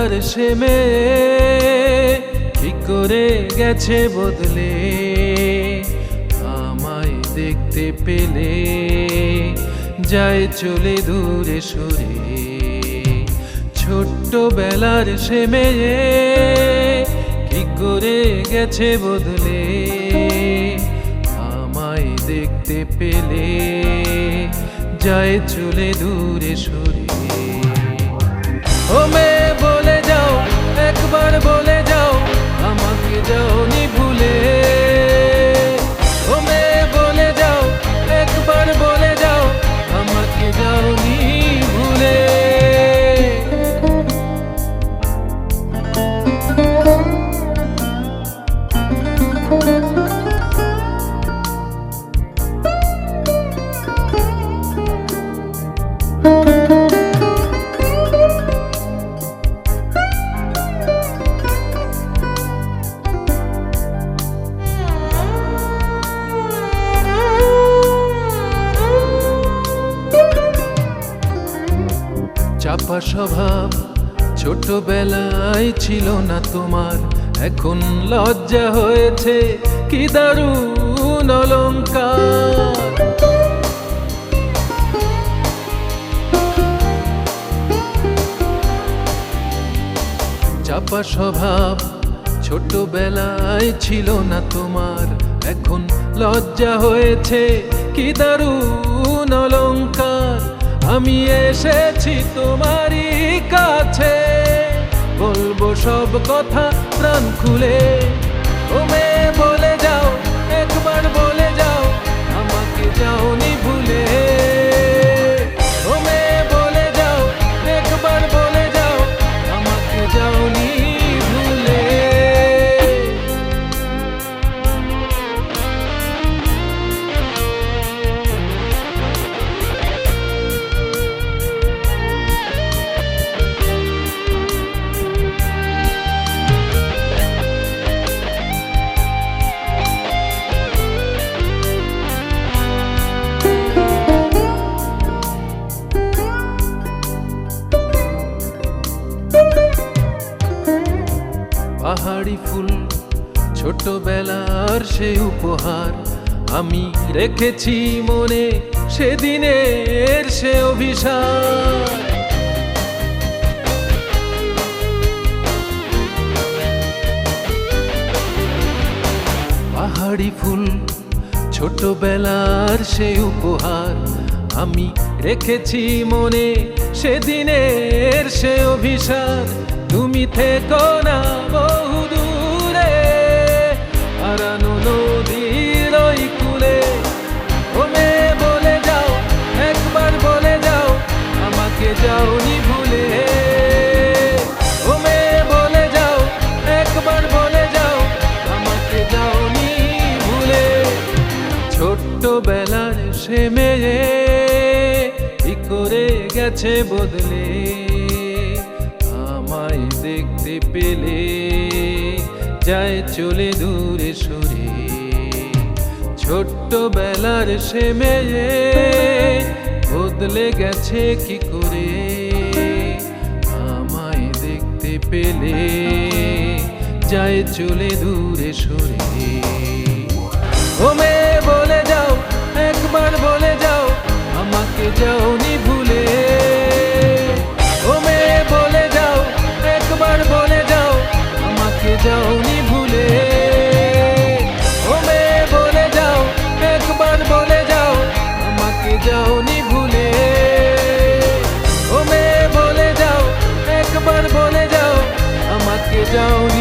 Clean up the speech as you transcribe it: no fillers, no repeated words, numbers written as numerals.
বেলার সে মেয়ে কি করে গেছে বদলে, আমায় দেখতে পেলে যায় চলে দূরে সরে। ছোট্ট বেলার সে মেয়ে কি করে গেছে বদলে, আমায় দেখতে পেলে যায় চলে দূরে সরে। ও মেয়ে বলে যাও, একবার বলে যাও, আমাকে যাওনি ভুলে। ও মেয়ে বলে যাও, একবার বলে যাও, আমাকে যাওনি ভুলে। চাপা স্বভাব ছোটবেলায় ছিল না তোমার, এখন লজ্জা হয়েছে কি দারুণ অলংকার। চাপা স্বভাব ছোটবেলায় ছিল না তোমার, এখন লজ্জা হয়েছে কি দারুণ অলংকার। আমি এসেছি তোমারই কাছে, বলবো সব কথা প্রাণ খুলে। ও মেয়ে বলে যাও, একবার বলে যাও, আমাকে যাওনি ভুলে। ও মেয়ে বলে যাও, একবার বলে যাও, আমাকে যাওনি ভুলে। পাহাড়ি ফুল ছোটবেলার সে উপহার, আমি রেখেছি মনে সেদিনের সে অভিশাপ। পাহাড়ি ফুল ছোটবেলার সে উপহার, আমি রেখেছি মনে সেদিনের সে অভিশাপ। তুমি থেকো না বহু দূরে, হারানো নদীর ওই কূলে। ও মেয়ে বলে যাও, একবার বলে যাও, আমাকে যাওনি ভুলে। ও মেয়ে বলে যাও, একবার বলে যাও, আমাকে যাওনি ভুলে। ছোট্টবেলার সে মেয়ে কি করে গেছে বদলে, আমায় দেখতে পেলে যায় চলে দূরে সরে। ছোট্টবেলার সে মেয়ে বদলে গেছে কি করে, আমায় দেখতে পেলে যায় চলে দূরে সরে। ও মেয়ে বলে যাও, একবার বলে যাও, আমাকে যাওনি ভুলে। ও মেয়ে বলে যাও, একবার বলে যাও, আমাকে যাওনি ভুলে। ও মেয়ে বলে যাও, একবার বলে যাও, আমাকে যাওনি ভুলে। ও মেয়ে বলে যাও, একবার বলে যাও, আমাকে যাওনি